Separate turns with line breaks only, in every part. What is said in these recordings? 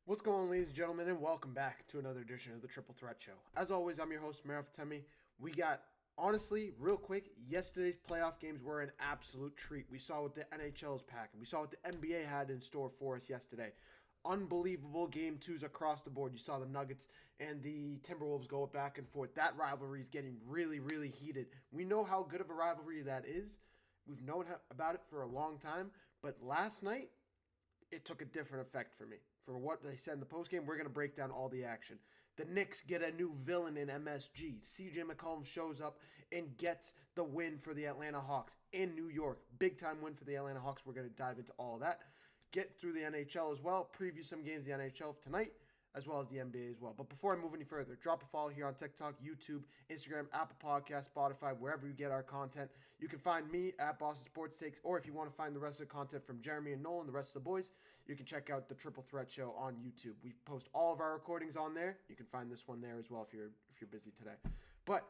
What's going on, ladies and gentlemen, and welcome back to another edition of the Triple Threat Show. As always, I'm your host, Marif Temi. We got, honestly, real quick, yesterday's playoff games were an absolute treat. We saw what the NHL is packing. We saw what the NBA had in store for us yesterday. Unbelievable game twos across the board. You saw the Nuggets and the Timberwolves go back and forth. That rivalry is getting really, really heated. We know how good of a rivalry that is. We've known about it for a long time, but last night, it took a different effect for me. For what they said in the postgame, we're going to break down all the action. The Knicks get a new villain in MSG. CJ McCollum shows up and gets the win for the Atlanta Hawks in New York. Big time win for the Atlanta Hawks. We're going to dive into all of that. Get through the NHL as well. Preview some games of the NHL tonight, as well as the NBA as well. But before I move any further, drop a follow here on TikTok, YouTube, Instagram, Apple Podcasts, Spotify, wherever you get our content. You can find me at Boston Sports Takes, or if you want to find the rest of the content from Jeremy and Nolan, the rest of the boys, you can check out the Triple Threat Show on YouTube. We post all of our recordings on there. You can find this one there as well if you're busy today. But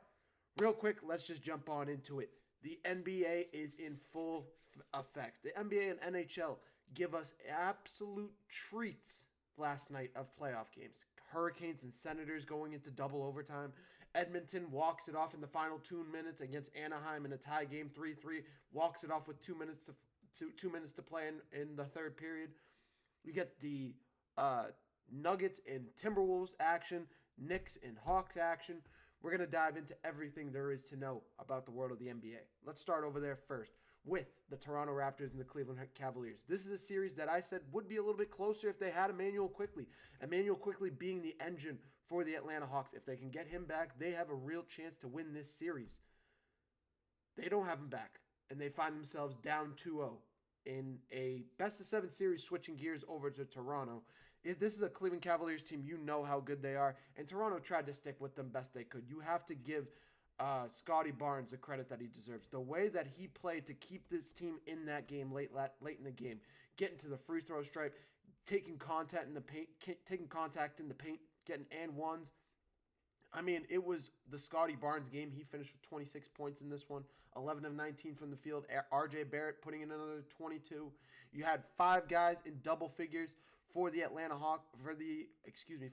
real quick, let's just jump on into it. The NBA is in full effect. The NBA and NHL give us absolute treats last night of playoff games. Hurricanes and Senators going into double overtime. Edmonton walks it off in the final 2 minutes against Anaheim in a tie game 3-3. Walks it off with 2 minutes to play in the third period. We get the Nuggets and Timberwolves action, Knicks and Hawks action. We're going to dive into everything there is to know about the world of the NBA. Let's start over there first with the Toronto Raptors and the Cleveland Cavaliers. This is a series that I said would be a little bit closer if they had Emmanuel Quickley. Emmanuel Quickley being the engine for the Atlanta Hawks. If they can get him back, they have a real chance to win this series. They don't have him back, and they find themselves down 2-0 in a best-of-7 series, switching gears over to Toronto. This is a Cleveland Cavaliers team. You know how good they are, and Toronto tried to stick with them best they could. You have to give Scotty Barnes the credit that he deserves. The way that he played to keep this team in that game late in the game, getting to the free throw stripe, taking contact in the paint, getting and ones. I mean, it was the Scotty Barnes game. He finished with 26 points in this one, 11 of 19 from the field. RJ Barrett putting in another 22. You had 5 guys in double figures for the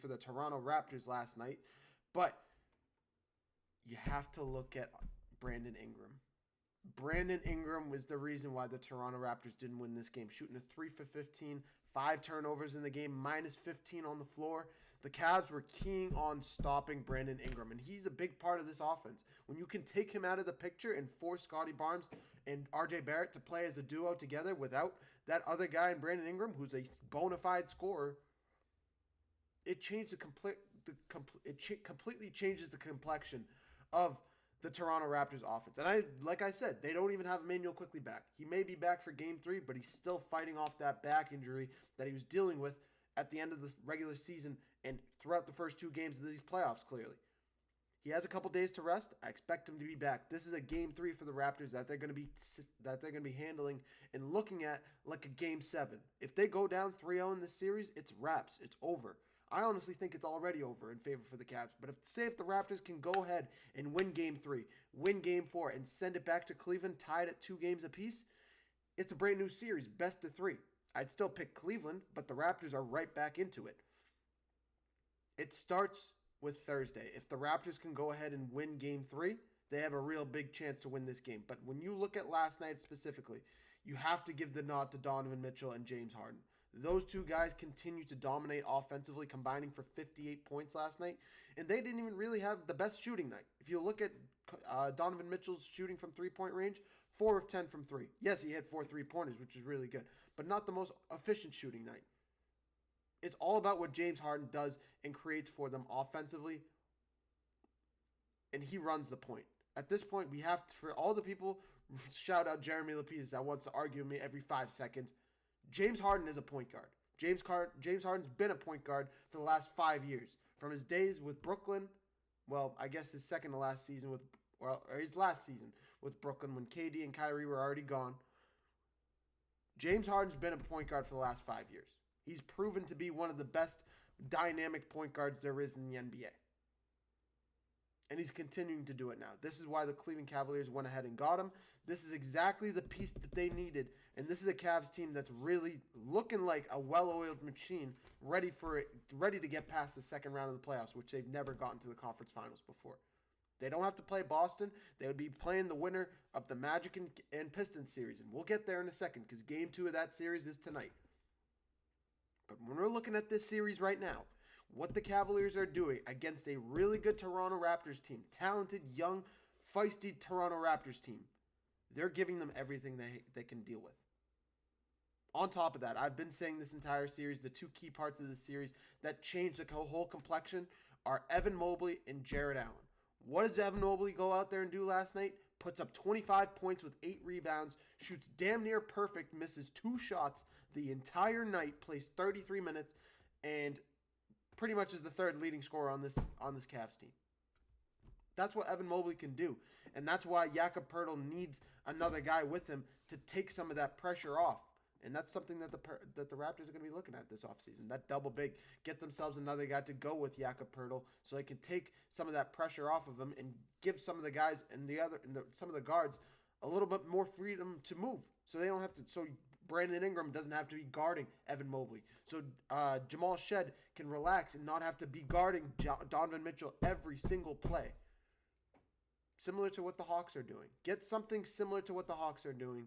for the Toronto Raptors last night. But you have to look at Brandon Ingram. Brandon Ingram was the reason why the Toronto Raptors didn't win this game. Shooting a 3 for 15, 5 turnovers in the game, minus 15 on the floor. The Cavs were keying on stopping Brandon Ingram, and he's a big part of this offense. When you can take him out of the picture and force Scotty Barnes and RJ Barrett to play as a duo together without that other guy in Brandon Ingram, who's a bona fide scorer, it changed completely changes the complexion of the Toronto Raptors offense. And like I said, they don't even have Emmanuel Quickley back. He may be back for game 3, but he's still fighting off that back injury that he was dealing with at the end of the regular season and throughout the first 2 games of these playoffs, clearly. He has a couple days to rest. I expect him to be back. This is a game 3 for the Raptors that they're going to be handling and looking at like a game 7. If they go down 3-0 in this series, it's wraps. It's over. I honestly think it's already over in favor for the Cavs. But if the Raptors can go ahead and win Game 3, win Game 4, and send it back to Cleveland tied at 2 games apiece, it's a brand new series, best of 3. I'd still pick Cleveland, but the Raptors are right back into it. It starts with Thursday. If the Raptors can go ahead and win Game 3, they have a real big chance to win this game. But when you look at last night specifically, you have to give the nod to Donovan Mitchell and James Harden. Those 2 guys continue to dominate offensively, combining for 58 points last night. And they didn't even really have the best shooting night. If you look at Donovan Mitchell's shooting from three-point range, 4 of 10 from 3. Yes, he had 4 3-pointers, which is really good, but not the most efficient shooting night. It's all about what James Harden does and creates for them offensively, and he runs the point. At this point, we have to, for all the people, shout out Jeremy Lapidus that wants to argue with me every 5 seconds. James Harden is a point guard. James Harden's been a point guard for the last 5 years. From his days with Brooklyn, well, I guess his second to last season or his last season with Brooklyn when KD and Kyrie were already gone. James Harden's been a point guard for the last 5 years. He's proven to be one of the best dynamic point guards there is in the NBA. And he's continuing to do it now. This is why the Cleveland Cavaliers went ahead and got him. This is exactly the piece that they needed. And this is a Cavs team that's really looking like a well-oiled machine, ready to get past the second round of the playoffs, which they've never gotten to the conference finals before. They don't have to play Boston. They would be playing the winner of the Magic and Pistons series. And we'll get there in a second because Game 2 of that series is tonight. But when we're looking at this series right now, what the Cavaliers are doing against a really good Toronto Raptors team, talented, young, feisty Toronto Raptors team, they're giving them everything they can deal with. On top of that, I've been saying this entire series, the two key parts of this series that change the whole complexion are Evan Mobley and Jared Allen. What does Evan Mobley go out there and do last night? Puts up 25 points with 8 rebounds, shoots damn near perfect, misses 2 shots the entire night, plays 33 minutes, and pretty much is the third leading scorer on this Cavs team. That's what Evan Mobley can do, and that's why Jakob Poeltl needs another guy with him to take some of that pressure off. And that's something that the Raptors are going to be looking at this offseason. That double big, get themselves another guy to go with Jakob Poeltl so they can take some of that pressure off of him and give some of the guys and some of the guards a little bit more freedom to move. So they don't have to. So Brandon Ingram doesn't have to be guarding Evan Mobley. So Jamal Shed can relax and not have to be guarding Donovan Mitchell every single play. Similar to what the Hawks are doing. Get something similar to what the Hawks are doing,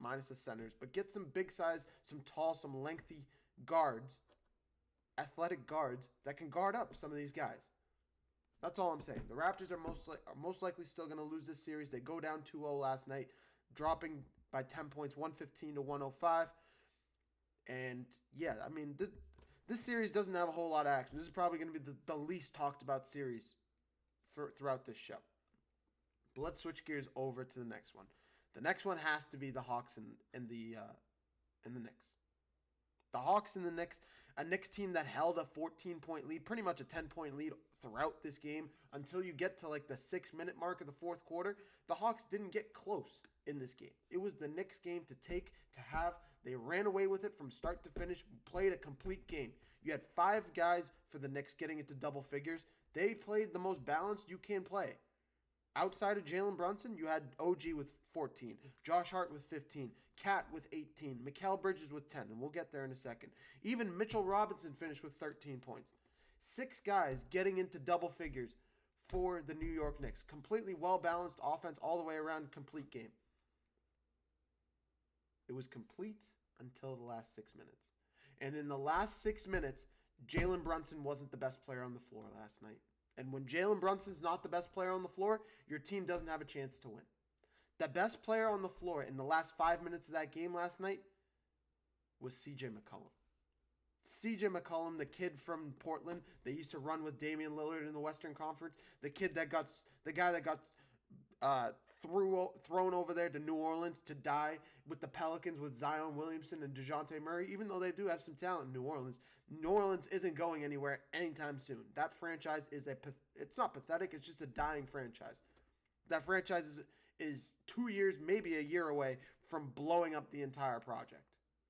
minus the centers, but get some big size, some tall, some lengthy guards, athletic guards that can guard up some of these guys. That's all I'm saying. The Raptors are most likely still going to lose this series. They go down 2-0 last night, dropping by 10 points, 115 to 105. And yeah, I mean, this series doesn't have a whole lot of action. This is probably going to be the least talked about series throughout this show. But let's switch gears over to the next one. The next one has to be the Hawks and the Knicks. The Hawks and the Knicks, a Knicks team that held a 14-point lead, pretty much a 10-point lead throughout this game until you get to like the 6-minute mark of the fourth quarter. The Hawks didn't get close in this game. It was the Knicks game to have. They ran away with it from start to finish, played a complete game. You had 5 guys for the Knicks getting into double figures. They played the most balanced you can play. Outside of Jalen Brunson, you had OG with 14, Josh Hart with 15, Cat with 18, Mikal Bridges with 10, and we'll get there in a second. Even Mitchell Robinson finished with 13 points. 6 guys getting into double figures for the New York Knicks. Completely well-balanced offense all the way around, complete game. It was complete until the last 6 minutes. And in the last 6 minutes, Jalen Brunson wasn't the best player on the floor last night. And when Jalen Brunson's not the best player on the floor, your team doesn't have a chance to win. The best player on the floor in the last 5 minutes of that game last night was C.J. McCollum. C.J. McCollum, the kid from Portland that used to run with Damian Lillard in the Western Conference, the guy that got thrown over there to New Orleans to die with the Pelicans with Zion Williamson and DeJounte Murray. Even though they do have some talent in New Orleans isn't going anywhere anytime soon. That franchise it's not pathetic, it's just a dying franchise. That franchise is 2 years, maybe a year away from blowing up the entire project.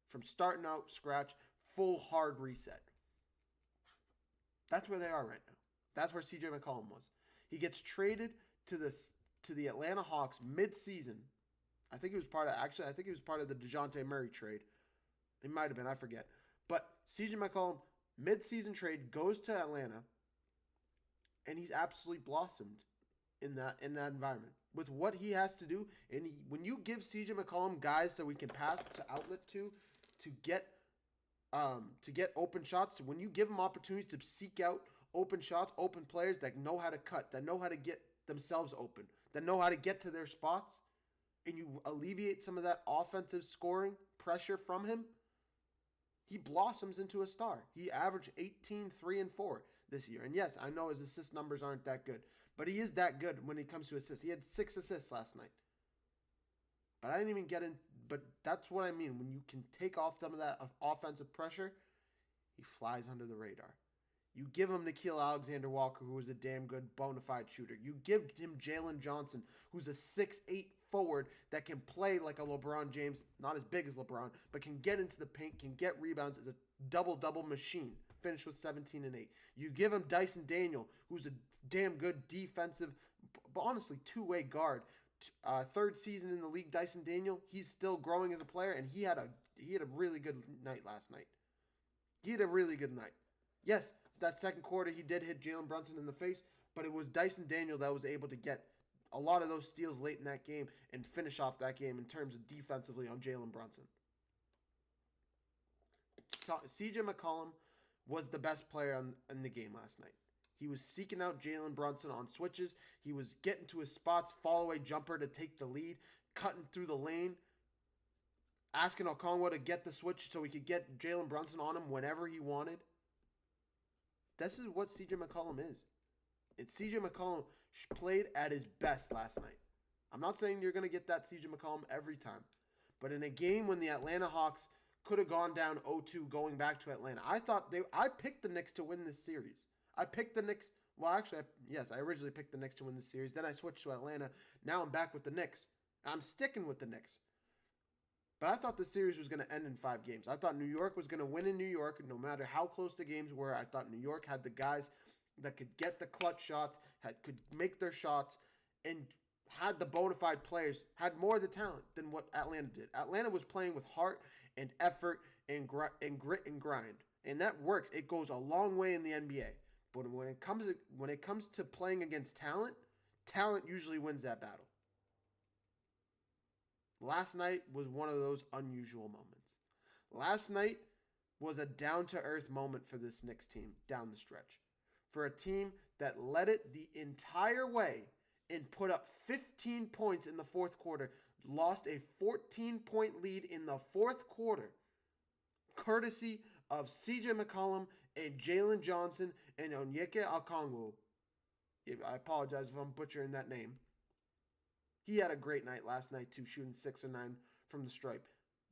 From starting out scratch, full hard reset. That's where they are right now. That's where CJ McCollum was. He gets traded to the Atlanta Hawks mid-season. I think he was part of the DeJounte Murray trade. It might have been, I forget. But CJ McCollum, mid-season trade, goes to Atlanta, and he's absolutely blossomed in that environment. With what he has to do, and when you give CJ McCollum guys that we can pass to outlet to get open shots, when you give him opportunities to seek out open shots, open players that know how to cut, that know how to get themselves open, that know how to get to their spots, and you alleviate some of that offensive scoring pressure from him, he blossoms into a star. He averaged 18, 3, and 4 this year. And yes, I know his assist numbers aren't that good, but he is that good when it comes to assists. He had 6 assists last night. But I didn't even get in. But that's what I mean. When you can take off some of that offensive pressure, he flies under the radar. You give him Nickeil Alexander-Walker, who is a damn good bona fide shooter. You give him Jalen Johnson, who's a 6'8" forward that can play like a LeBron James, not as big as LeBron, but can get into the paint, can get rebounds, is a double machine. Finished with 17 and 8. You give him Dyson Daniel, who's a damn good defensive, but honestly two-way guard. Third season in the league, Dyson Daniel. He's still growing as a player, and he had a really good night last night. He had a really good night. Yes, that second quarter he did hit Jalen Brunson in the face, but it was Dyson Daniel that was able to get a lot of those steals late in that game and finish off that game in terms of defensively on Jalen Brunson. CJ McCollum was the best player in the game last night. He was seeking out Jalen Brunson on switches. He was getting to his spots, fall-away jumper to take the lead, cutting through the lane, asking Okongwu to get the switch so he could get Jalen Brunson on him whenever he wanted. This is what CJ McCollum is. And CJ McCollum played at his best last night. I'm not saying you're going to get that CJ McCollum every time. But in a game when the Atlanta Hawks could have gone down 0-2 going back to Atlanta, I picked the Knicks to win this series. I picked the Knicks. Well, actually, I originally picked the Knicks to win this series. Then I switched to Atlanta. Now I'm back with the Knicks. I'm sticking with the Knicks. But I thought the series was going to end in 5 games. I thought New York was going to win in New York, no matter how close the games were. I thought New York had the guys that could get the clutch shots, could make their shots, and had the bona fide players, had more of the talent than what Atlanta did. Atlanta was playing with heart and effort and grit and grind. And that works. It goes a long way in the NBA. But when it comes to playing against talent, talent usually wins that battle. Last night was one of those unusual moments. Last night was a down-to-earth moment for this Knicks team down the stretch. For a team that led it the entire way and put up 15 points in the fourth quarter, lost a 14-point lead in the fourth quarter, courtesy of CJ McCollum and Jalen Johnson and Onyeka Okongwu. I apologize if I'm butchering that name. He had a great night last night too, shooting 6 or 9 from the stripe.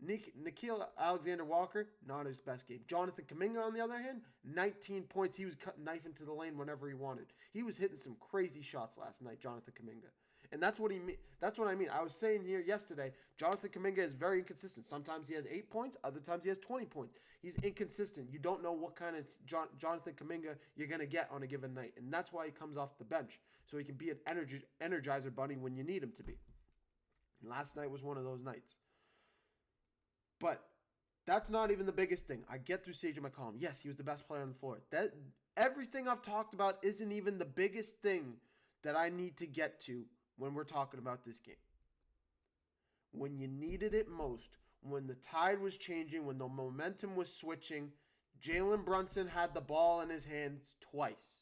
Nickeil Alexander-Walker, not his best game. Jonathan Kuminga, on the other hand, 19 points. He was cutting knife into the lane whenever he wanted. He was hitting some crazy shots last night, Jonathan Kuminga. And that's what I mean. I was saying here yesterday, Jonathan Kuminga is very inconsistent. Sometimes he has 8 points, other times he has 20 points. He's inconsistent. You don't know what kind of Jonathan Kuminga you're going to get on a given night. And that's why he comes off the bench, so he can be an energizer bunny when you need him to be. And last night was one of those nights. But that's not even the biggest thing. I get through CJ McCollum. Yes, he was the best player on the floor. Everything I've talked about isn't even the biggest thing that I need to get to when we're talking about this game. When you needed it most, when the tide was changing, when the momentum was switching, Jalen Brunson had the ball in his hands twice.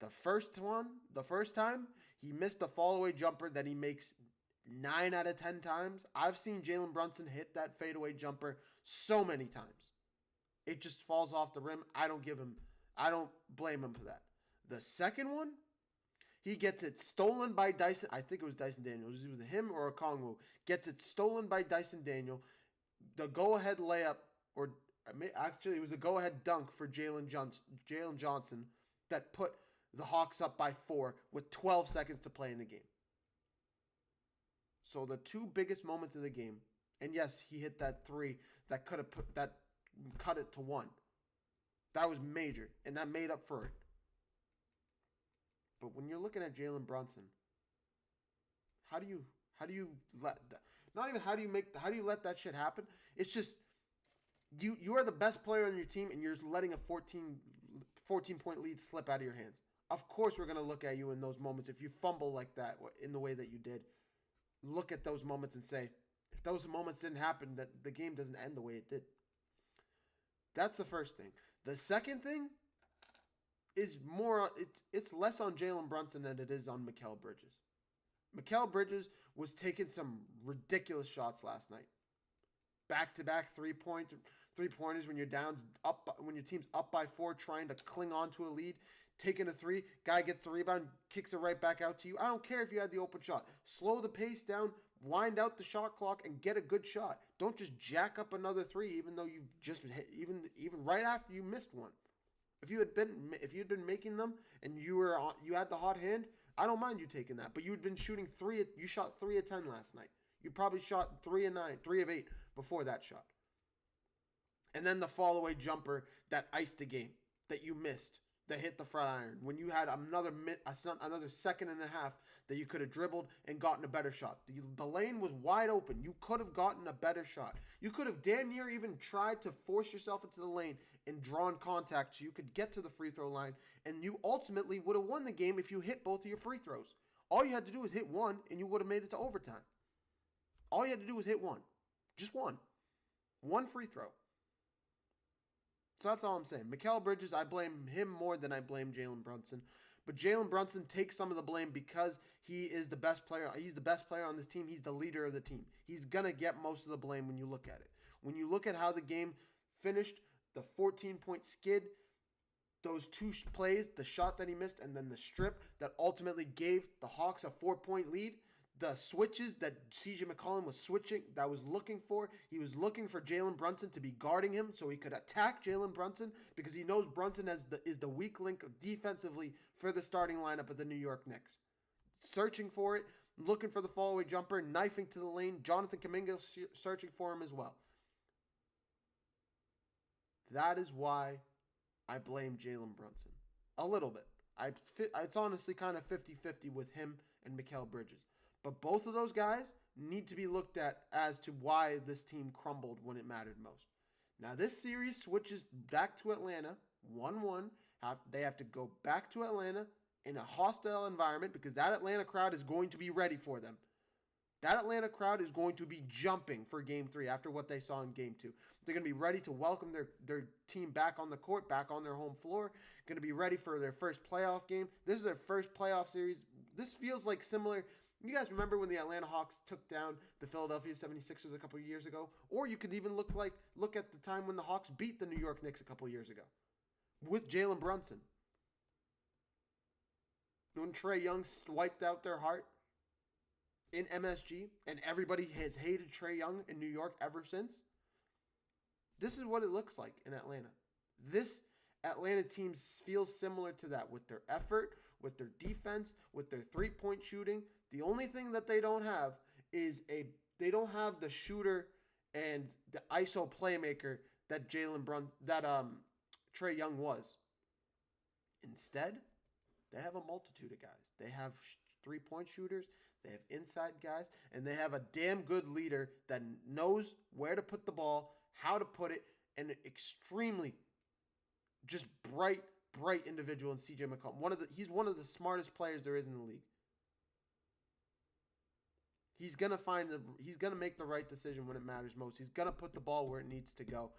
The first time, he missed a fall-away jumper that he makes 9 out of 10 times. I've seen Jalen Brunson hit that fadeaway jumper so many times. It just falls off the rim. I don't blame him for that. The second one, he gets it stolen by Dyson. I think it was Dyson Daniel. It was either him or Okongwu. Gets it stolen by Dyson Daniel. The go-ahead layup, or actually it was a go-ahead dunk for Jalen Johnson that put the Hawks up by 4 with 12 seconds to play in the game. So the two biggest moments of the game, and yes, he hit that 3 that cut it to 1. That was major, and that made up for it. But when you're looking at Jalen Brunson, how do you let that, not even how do you let that shit happen? It's just you are the best player on your team, and you're letting a 14 point lead slip out of your hands. Of course, we're gonna look at you in those moments if you fumble like that in the way that you did. Look at those moments and say, if those moments didn't happen, that the game doesn't end the way it did. That's the first thing. The second thing is it's less on Jalen Brunson than it is on Mikal Bridges. Mikal Bridges was taking some ridiculous shots last night. Back-to-back three-pointers when when your team's up by 4, trying to cling on to a lead. Taking a 3, guy gets the rebound, kicks it right back out to you. I don't care if you had the open shot. Slow the pace down, wind out the shot clock, and get a good shot. Don't just jack up another 3, even though you just hit, even right after you missed one. If you had been making them and you had the hot hand, I don't mind you taking that. But you had been shooting 3. You shot 3 of 10 last night. You probably shot 3 of 9, 3 of 8 before that shot. And then the fall away jumper that iced the game, that you missed, that hit the front iron. When you had another second and a half that you could have dribbled and gotten a better shot. The lane was wide open. You could have gotten a better shot. You could have damn near even tried to force yourself into the lane and drawn contact so you could get to the free throw line. And you ultimately would have won the game if you hit both of your free throws. All you had to do was hit one and you would have made it to overtime. All you had to do was hit one. Just one. One free throw. So that's all I'm saying. Mikal Bridges, I blame him more than I blame Jalen Brunson. But Jalen Brunson takes some of the blame because he is the best player. He's the best player on this team. He's the leader of the team. He's going to get most of the blame when you look at it. When you look at how the game finished, the 14-point skid, those two plays, the shot that he missed, and then the strip that ultimately gave the Hawks a 4-point lead, the switches that C.J. McCollum was looking for. He was looking for Jalen Brunson to be guarding him so he could attack Jalen Brunson because he knows Brunson is the weak link defensively for the starting lineup of the New York Knicks. Searching for it, looking for the fall-away jumper, knifing to the lane. Jonathan Kuminga searching for him as well. That is why I blame Jalen Brunson. A little bit. It's honestly kind of 50-50 with him and Mikal Bridges. But both of those guys need to be looked at as to why this team crumbled when it mattered most. Now, this series switches back to Atlanta, 1-1. They have to go back to Atlanta in a hostile environment because that Atlanta crowd is going to be ready for them. That Atlanta crowd is going to be jumping for Game 3 after what they saw in Game 2. They're going to be ready to welcome their team back on the court, back on their home floor. Going to be ready for their first playoff game. This is their first playoff series. This feels like similar. You guys remember when the Atlanta Hawks took down the Philadelphia 76ers a couple of years ago? Or you could even look at the time when the Hawks beat the New York Knicks a couple of years ago with Jalen Brunson. When Trae Young wiped out their heart in MSG and everybody has hated Trae Young in New York ever since. This is what it looks like in Atlanta. This Atlanta team feels similar to that with their effort, with their defense, with their three-point shooting. The only thing that they don't have is they don't have the shooter and the ISO playmaker that Trae Young was. Instead, they have a multitude of guys. They have three-point shooters, they have inside guys, and they have a damn good leader that knows where to put the ball, how to put it, and an extremely just bright individual in C.J. McCollum. He's one of the smartest players there is in the league. He's gonna make the right decision when it matters most. He's gonna put the ball where it needs to go,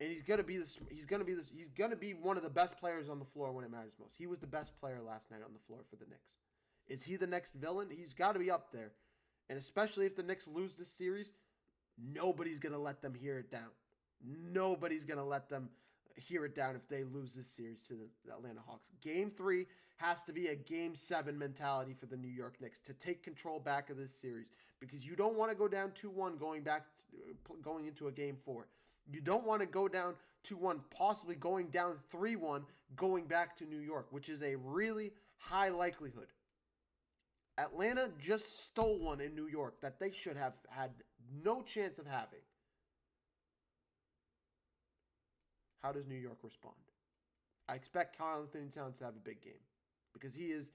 and he's gonna be one of the best players on the floor when it matters most. He was the best player last night on the floor for the Knicks. Is he the next villain? He's got to be up there, and especially if the Knicks lose this series, nobody's gonna let them hear it down. Nobody's gonna let them hear it down if they lose this series to the Atlanta Hawks. Game 3 has to be a Game 7 mentality for the New York Knicks to take control back of this series because you don't want to go down 2-1 going into a Game 4. You don't want to go down 2-1, possibly going down 3-1 going back to New York, which is a really high likelihood. Atlanta just stole one in New York that they should have had no chance of having. How does New York respond? I expect Karl Anthony Towns to have a big game because he is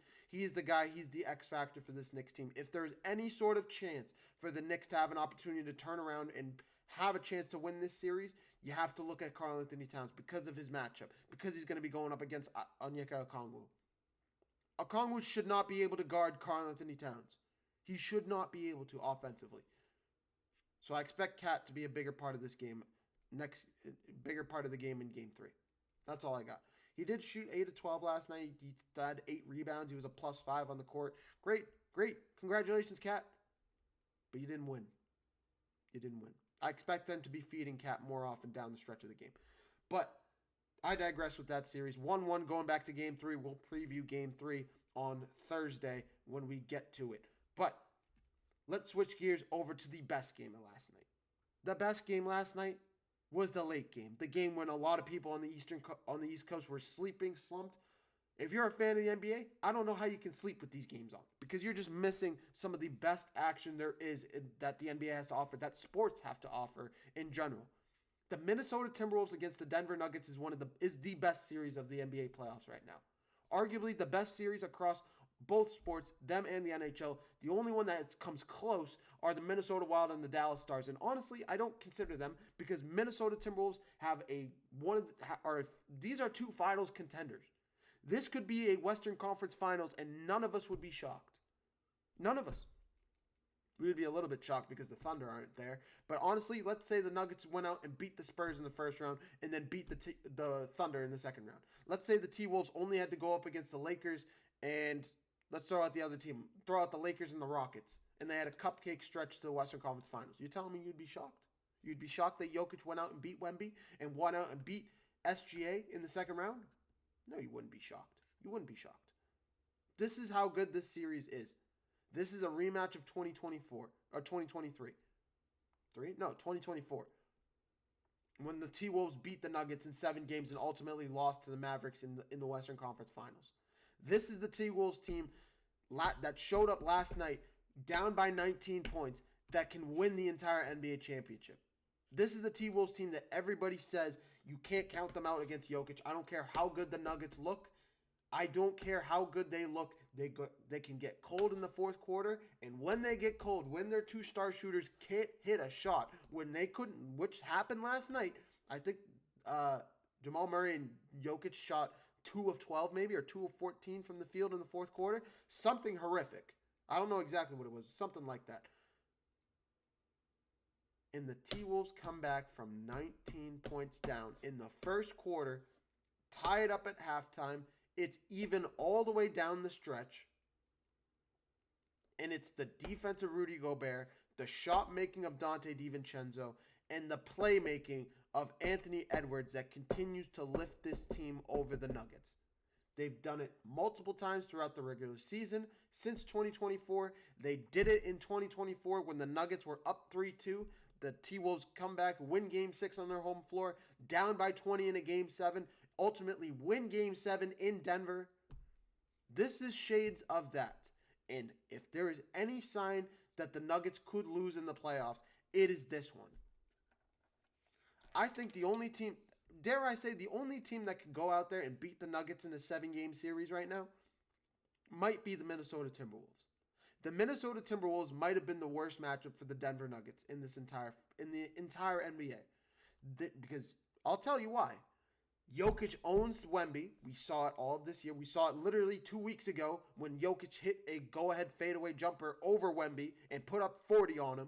the guy, he's the X factor for this Knicks team. If there's any sort of chance for the Knicks to have an opportunity to turn around and have a chance to win this series, you have to look at Karl Anthony Towns because of his matchup, because he's going to be going up against Onyeka Okongwu. Okongwu should not be able to guard Karl Anthony Towns. He should not be able to offensively. So I expect Cat to be a bigger part of this game. Bigger part of the game in Game 3. That's all I got. He did shoot 8 of 12 last night. He had 8 rebounds. He was a +5 on the court. Great. Congratulations, Cat. But you didn't win. I expect them to be feeding Cat more often down the stretch of the game. But I digress with that series. 1-1 going back to Game 3. We'll preview Game 3 on Thursday when we get to it. But let's switch gears over to the best game of last night. The best game last night was the late game. The game when a lot of people on the East Coast were sleeping, slumped. If you're a fan of the NBA, I don't know how you can sleep with these games on because you're just missing some of the best action there is that the NBA has to offer, that sports have to offer in general. The Minnesota Timberwolves against the Denver Nuggets is the best series of the NBA playoffs right now. Arguably the best series across both sports, them and the NHL. The only one that comes close are the Minnesota Wild and the Dallas Stars. And honestly, I don't consider them because Minnesota Timberwolves have these are two finals contenders. This could be a Western Conference Finals and none of us would be shocked. None of us. We would be a little bit shocked because the Thunder aren't there. But honestly, let's say the Nuggets went out and beat the Spurs in the first round and then beat the Thunder in the second round. Let's say the T-Wolves only had to go up against the Lakers and let's throw out the other team. Throw out the Lakers and the Rockets. And they had a cupcake stretch to the Western Conference Finals. You telling me you'd be shocked? You'd be shocked that Jokic went out and beat Wemby and went out and beat SGA in the second round? No, you wouldn't be shocked. You wouldn't be shocked. This is how good this series is. This is a rematch of 2024 or 2023. 2024. When the T-Wolves beat the Nuggets in 7 games and ultimately lost to the Mavericks in the Western Conference Finals. This is the T-Wolves team that showed up last night down by 19 points that can win the entire NBA championship. This is the T-Wolves team that everybody says you can't count them out against Jokic. I don't care how good the Nuggets look. I don't care how good they look. They can get cold in the fourth quarter, and when they get cold, when their 2-star shooters can't hit a shot, when they couldn't, which happened last night, I think Jamal Murray and Jokic shot 2 of 12 maybe, or 2 of 14 from the field in the fourth quarter. Something horrific. I don't know exactly what it was. Something like that. And the T-Wolves come back from 19 points down in the first quarter, tie it up at halftime. It's even all the way down the stretch. And it's the defense of Rudy Gobert, the shot making of Dante DiVincenzo, and the playmaking of Anthony Edwards that continues to lift this team over the Nuggets. They've done it multiple times throughout the regular season since 2024. They did it in 2024 when the Nuggets were up 3-2. The T-Wolves come back, win Game 6 on their home floor, down by 20 in a Game 7, ultimately win Game 7 in Denver. This is shades of that. And if there is any sign that the Nuggets could lose in the playoffs, it is this one. I think the only team, dare I say, the only team that could go out there and beat the Nuggets in a 7-game series right now might be the Minnesota Timberwolves. The Minnesota Timberwolves might have been the worst matchup for the Denver Nuggets in the entire NBA. Because I'll tell you why. Jokic owns Wemby. We saw it all of this year. We saw it literally 2 weeks ago when Jokic hit a go-ahead fadeaway jumper over Wemby and put up 40 on him.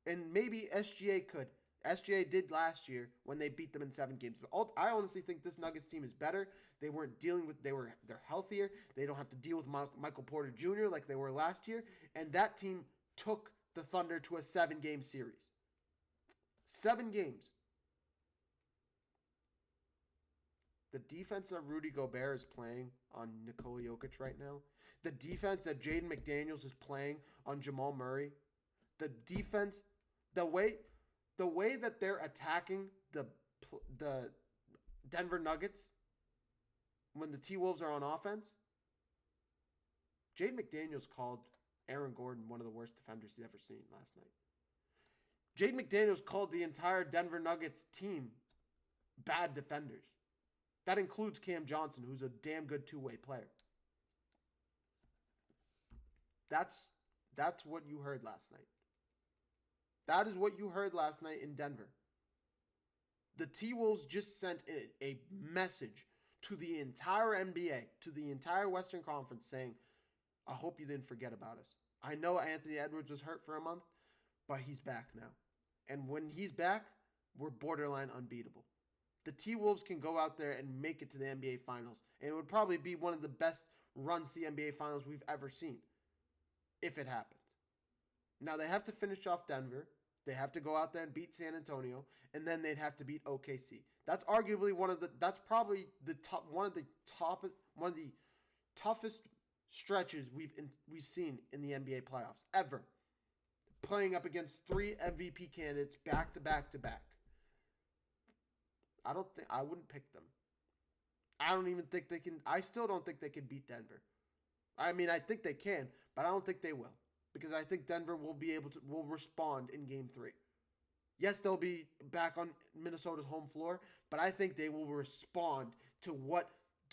And maybe SGA could. SGA did last year when they beat them in 7 games. But I honestly think this Nuggets team is better. They weren't dealing with, they're healthier. They don't have to deal with Michael Porter Jr. like they were last year. And that team took the Thunder to a 7-game series. 7 games. The defense that Rudy Gobert is playing on Nikola Jokic right now. The defense that Jaden McDaniels is playing on Jamal Murray. The defense, the way that they're attacking the Denver Nuggets when the T-Wolves are on offense. Jaden McDaniels called Aaron Gordon one of the worst defenders he's ever seen last night. Jaden McDaniels called the entire Denver Nuggets team bad defenders. That includes Cam Johnson, who's a damn good two-way player. That's what you heard last night. That is what you heard last night in Denver. The T-Wolves just sent a message to the entire NBA, to the entire Western Conference saying, I hope you didn't forget about us. I know Anthony Edwards was hurt for a month, but he's back now. And when he's back, we're borderline unbeatable. The T-Wolves can go out there and make it to the NBA Finals. And it would probably be one of the best runs to the NBA Finals we've ever seen, if it happens. Now, they have to finish off Denver. They have to go out there and beat San Antonio, and then they'd have to beat OKC. That's arguably one of the toughest stretches we've seen in the NBA playoffs ever. Playing up against 3 MVP candidates back to back to back. I wouldn't pick them. I don't even think they can. I still don't think they can beat Denver. I mean, I think they can, but I don't think they will. Because I think Denver will respond in Game 3. Yes, they'll be back on Minnesota's home floor, but I think they will respond to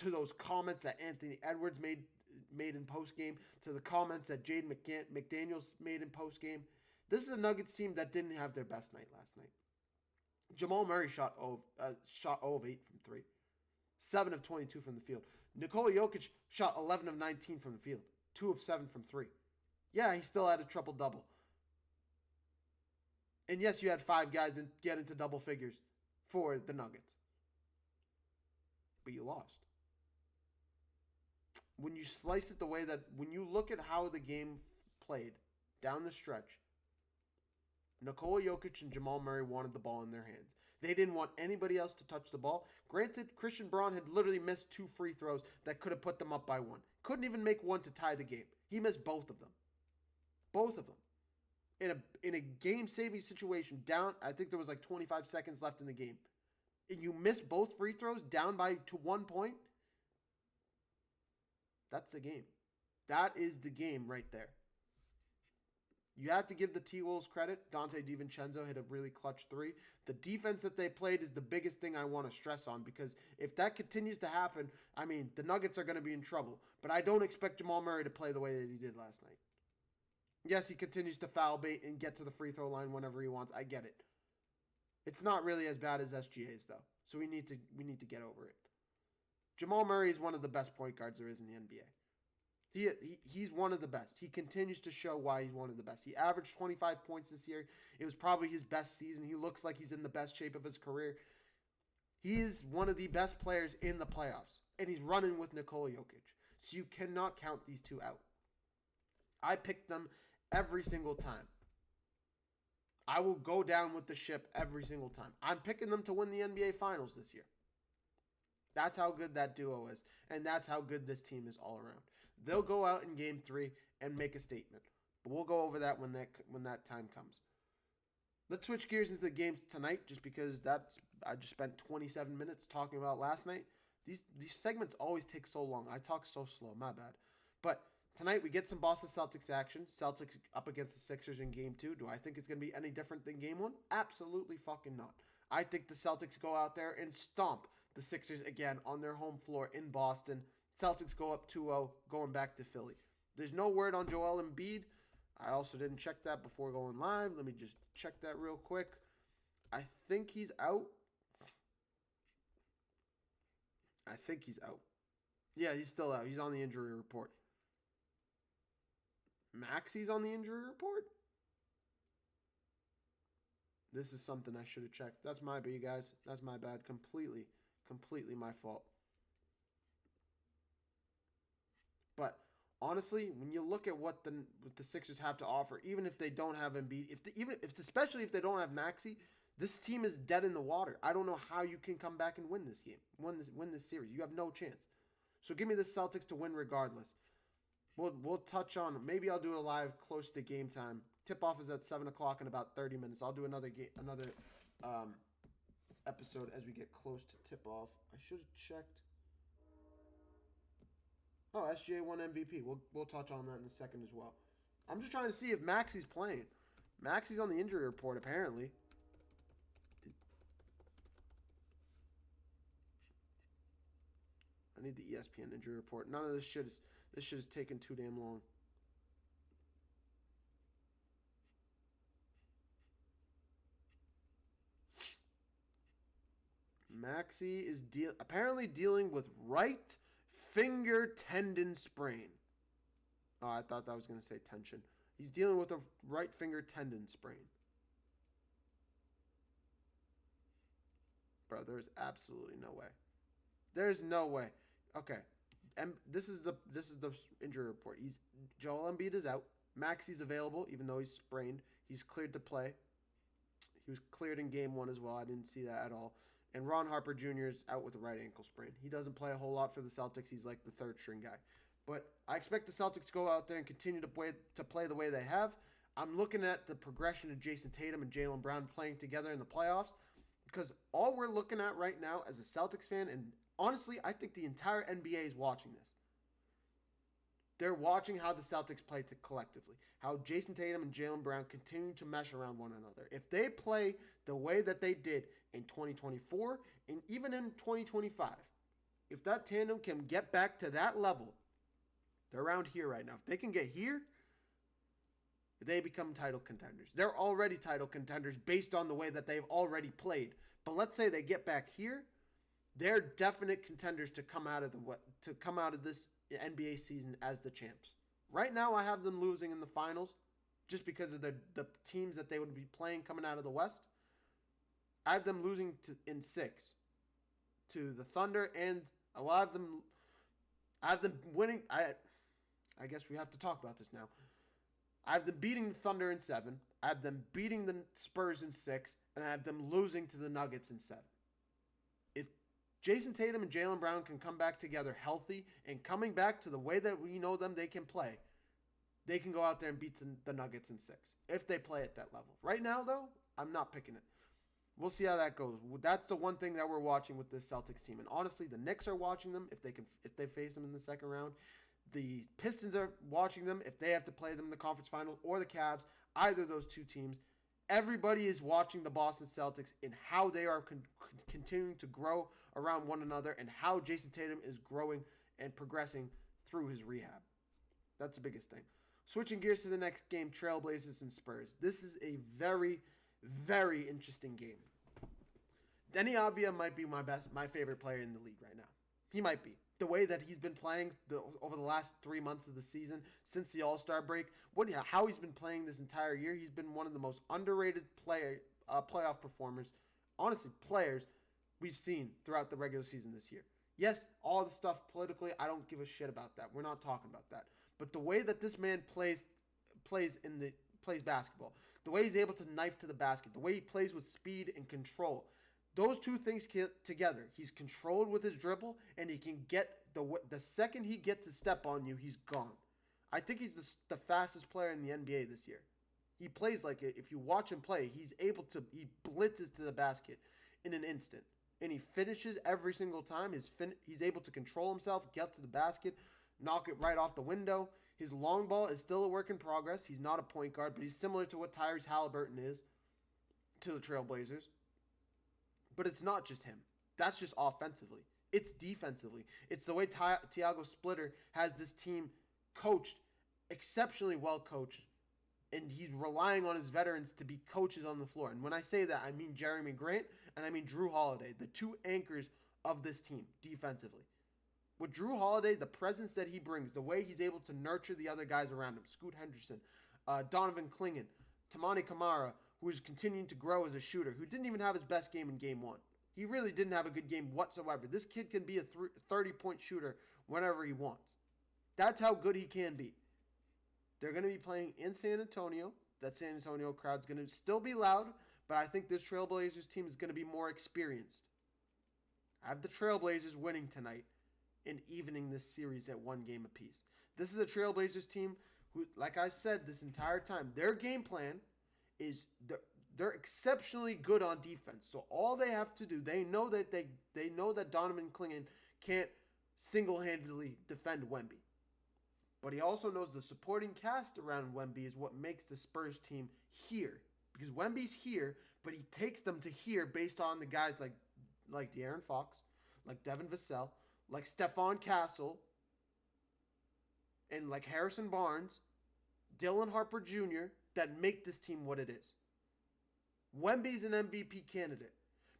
those comments that Anthony Edwards made in post game, to the comments that Jaden McDaniels made in post game. This is a Nuggets team that didn't have their best night last night. Jamal Murray shot 0 of 8 from 3, 7 of 22 from the field. Nikola Jokic shot 11 of 19 from the field, 2 of 7 from 3. Yeah, he still had a triple-double. And yes, you had 5 guys get into double figures for the Nuggets. But you lost. When you slice it the way that, when you look at how the game played down the stretch, Nikola Jokic and Jamal Murray wanted the ball in their hands. They didn't want anybody else to touch the ball. Granted, Christian Braun had literally missed 2 free throws that could have put them up by 1. Couldn't even make one to tie the game. He missed both of them. Both of them. In a game-saving situation, down, I think there was like 25 seconds left in the game, and you miss both free throws down to 1 point, that's the game. That is the game right there. You have to give the T-Wolves credit. Dante DiVincenzo hit a really clutch 3. The defense that they played is the biggest thing I want to stress on, because if that continues to happen, I mean, the Nuggets are going to be in trouble. But I don't expect Jamal Murray to play the way that he did last night. Yes, he continues to foul bait and get to the free throw line whenever he wants. I get it. It's not really as bad as SGA's, though. So we need to get over it. Jamal Murray is one of the best point guards there is in the NBA. He's one of the best. He continues to show why he's one of the best. He averaged 25 points this year. It was probably his best season. He looks like he's in the best shape of his career. He is one of the best players in the playoffs. And he's running with Nikola Jokic. So you cannot count these two out. I picked them every single time. I will go down with the ship every single time. I'm picking them to win the NBA Finals this year. That's how good that duo is. And that's how good this team is all around. They'll go out in Game 3 and make a statement. But we'll go over that when that time comes. Let's switch gears into the games tonight, just because I just spent 27 minutes talking about last night. These segments always take so long. I talk so slow. My bad. But tonight we get some Boston Celtics action. Celtics up against the Sixers in Game 2. Do I think it's going to be any different than Game 1? Absolutely fucking not. I think the Celtics go out there and stomp the Sixers again on their home floor in Boston. Celtics go up 2-0, going back to Philly. There's no word on Joel Embiid. I also didn't check that before going live. Let me just check that real quick. I think he's out. Yeah, he's still out. He's on the injury report. Maxi's on the injury report? This is something I should have checked. That's my bad, guys. That's my bad. Completely my fault. But honestly, when you look at what the Sixers have to offer, even if they don't have Embiid, especially if they don't have Maxey, this team is dead in the water. I don't know how you can come back and win this game, win this series. You have no chance. So give me the Celtics to win regardless. We'll touch on, maybe I'll do a live close to game time. Tip-off is at 7 o'clock in about 30 minutes. I'll do another episode as we get close to tip-off. I should have checked. Oh, SGA won MVP. We'll touch on that in a second as well. I'm just trying to see if Maxey's playing. Maxey's on the injury report, apparently. I need the ESPN injury report. None of this shit is taking too damn long. Maxey is apparently dealing with right finger tendon sprain. Oh, I thought that was going to say tension. He's dealing with a right finger tendon sprain. Bro, there's absolutely no way. There's no way. Okay. This is the injury report. Joel Embiid is out. Maxey's available, even though he's sprained. He's cleared to play. He was cleared in Game 1 as well. I didn't see that at all. And Ron Harper Jr. is out with a right ankle sprain. He doesn't play a whole lot for the Celtics. He's like the third string guy. But I expect the Celtics to go out there and continue to play the way they have. I'm looking at the progression of Jason Tatum and Jaylen Brown playing together in the playoffs, because all we're looking at right now as a Celtics fan, and honestly, I think the entire NBA is watching this. They're watching how the Celtics play collectively, how Jason Tatum and Jaylen Brown continue to mesh around one another. If they play the way that they did in 2024 and even in 2025, if that tandem can get back to that level, they're around here right now. If they can get here, they become title contenders. They're already title contenders based on the way that they've already played. But let's say they get back here, they're definite contenders to come out of this NBA season as the champs. Right now, I have them losing in the finals just because of the teams that they would be playing coming out of the West. I have them losing in 6 to the Thunder, and I have them winning. I guess we have to talk about this now. I have them beating the Thunder in 7. I have them beating the Spurs in 6, and I have them losing to the Nuggets in 7. If Jason Tatum and Jaylen Brown can come back together healthy and coming back to the way that we know them they can play, they can go out there and beat the Nuggets in 6 if they play at that level. Right now, though, I'm not picking it. We'll see how that goes. That's the one thing that we're watching with this Celtics team. And honestly, the Knicks are watching them if they face them in the second round. The Pistons are watching them if they have to play them in the conference final, or the Cavs, either of those two teams. Everybody is watching the Boston Celtics and how they are continuing to grow around one another and how Jason Tatum is growing and progressing through his rehab. That's the biggest thing. Switching gears to the next game, Trailblazers and Spurs. This is a very, very interesting game. Denny Avdia might be my favorite player in the league right now. He might be. The way that he's been playing over the last 3 months of the season, since the All-Star break, how he's been playing this entire year, he's been one of the most underrated playoff performers, honestly, players we've seen throughout the regular season this year. Yes, all the stuff politically, I don't give a shit about that. We're not talking about that. But the way that this man plays basketball, the way he's able to knife to the basket, the way he plays with speed and control, those two things together. He's controlled with his dribble, and he can get the second he gets a step on you, he's gone. I think he's the fastest player in the NBA this year. He plays like it. If you watch him play, he blitzes to the basket in an instant, and he finishes every single time. He's able to control himself, get to the basket, knock it right off the window. His long ball is still a work in progress. He's not a point guard, but he's similar to what Tyrese Halliburton is to the Trailblazers. But it's not just him. That's just offensively. It's defensively. It's the way Tiago Splitter has this team coached, exceptionally well coached, and he's relying on his veterans to be coaches on the floor. And when I say that, I mean Jeremy Grant and I mean Drew Holiday, the two anchors of this team defensively. With Drew Holiday, the presence that he brings, the way he's able to nurture the other guys around him, Scoot Henderson, Donovan Clingan, Tamani Kamara, who is continuing to grow as a shooter, who didn't even have his best game in Game 1. He really didn't have a good game whatsoever. This kid can be a 30-point shooter whenever he wants. That's how good he can be. They're going to be playing in San Antonio. That San Antonio crowd's going to still be loud, but I think this Trailblazers team is going to be more experienced. I have the Trailblazers winning tonight and evening this series at 1 game apiece. This is a Trailblazers team who, like I said this entire time, their game plan is they're exceptionally good on defense. So all they have to do, they know that Donovan Clingan can't single-handedly defend Wemby. But he also knows the supporting cast around Wemby is what makes the Spurs team here. Because Wemby's here, but he takes them to here based on the guys like De'Aaron Fox, like Devin Vassell, like Stephon Castle, and like Harrison Barnes, Dylan Harper Jr., that make this team what it is. Wemby's an MVP candidate,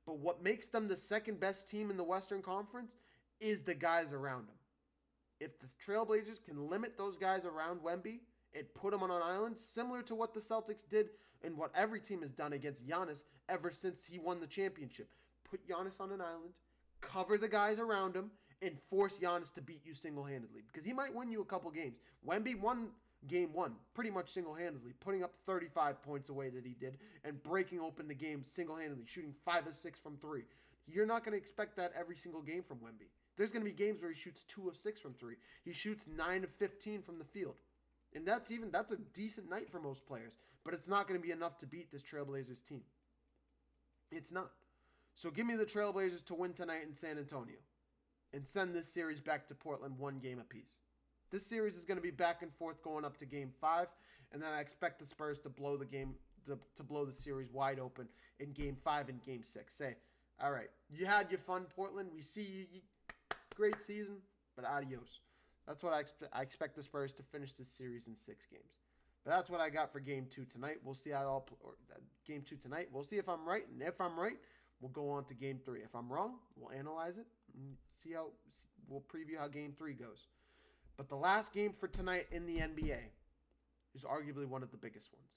but what makes them the second best team in the Western Conference is the guys around him. If the Trailblazers can limit those guys around Wemby and put him on an island, similar to what the Celtics did and what every team has done against Giannis ever since he won the championship. Put Giannis on an island, cover the guys around him, and force Giannis to beat you single-handedly. Because he might win you a couple games. Wemby won Game 1 pretty much single-handedly, putting up 35 points away that he did and breaking open the game single-handedly, shooting 5 of 6 from 3. You're not going to expect that every single game from Wemby. There's going to be games where he shoots 2 of 6 from 3. He shoots 9 of 15 from the field. And that's a decent night for most players. But it's not going to be enough to beat this Trailblazers team. It's not. So give me the Trailblazers to win tonight in San Antonio and send this series back to Portland 1 game apiece. This series is going to be back and forth going up to Game 5, and then I expect the Spurs to blow the series wide open in Game 5 and Game 6. Say, all right, you had your fun, Portland. We see you great season, but adios. That's what I expect. I expect the Spurs to finish this series in 6 games. But that's what I got for Game 2 tonight. We'll see Game 2 tonight. We'll see if I'm right, and if I'm right, we'll go on to Game 3. If I'm wrong, we'll analyze it and we'll preview how Game 3 goes. But the last game for tonight in the NBA is arguably one of the biggest ones.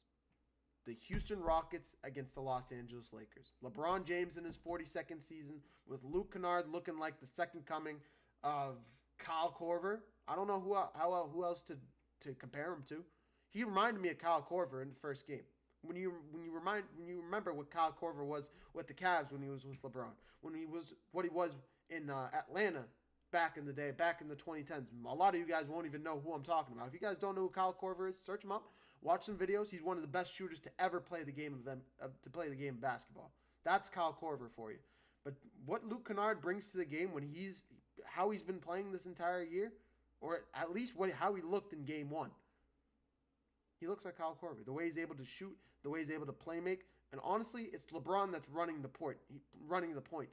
The Houston Rockets against the Los Angeles Lakers. LeBron James in his 42nd season with Luke Kennard looking like the second coming of Kyle Korver. I don't know who else to compare him to. He reminded me of Kyle Korver in the first game. When you remember what Kyle Korver was with the Cavs when he was with LeBron, when he was what he was in Atlanta back in the day, back in the 2010s. A lot of you guys won't even know who I'm talking about. If you guys don't know who Kyle Korver is, search him up, watch some videos. He's one of the best shooters to ever play the game of basketball. That's Kyle Korver for you. But what Luke Kennard brings to the game how he's been playing this entire year, or at least how he looked in Game 1. He looks like Kyle Korver. The way he's able to shoot, the way he's able to play make, and honestly, it's LeBron that's running the point.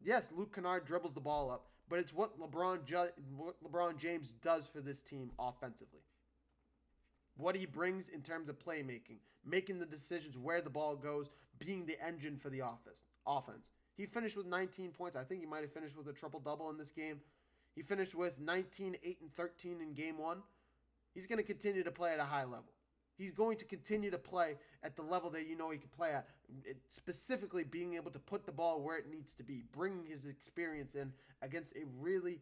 Yes, Luke Kennard dribbles the ball up, but it's what LeBron James does for this team offensively. What he brings in terms of playmaking, making the decisions where the ball goes, being the engine for the offense. He finished with 19 points. I think he might have finished with a triple-double in this game. He finished with 19, 8, and 13 in Game 1. He's going to continue to play at a high level. He's going to continue to play at the level that you know he can play at, specifically being able to put the ball where it needs to be, bringing his experience in against a really,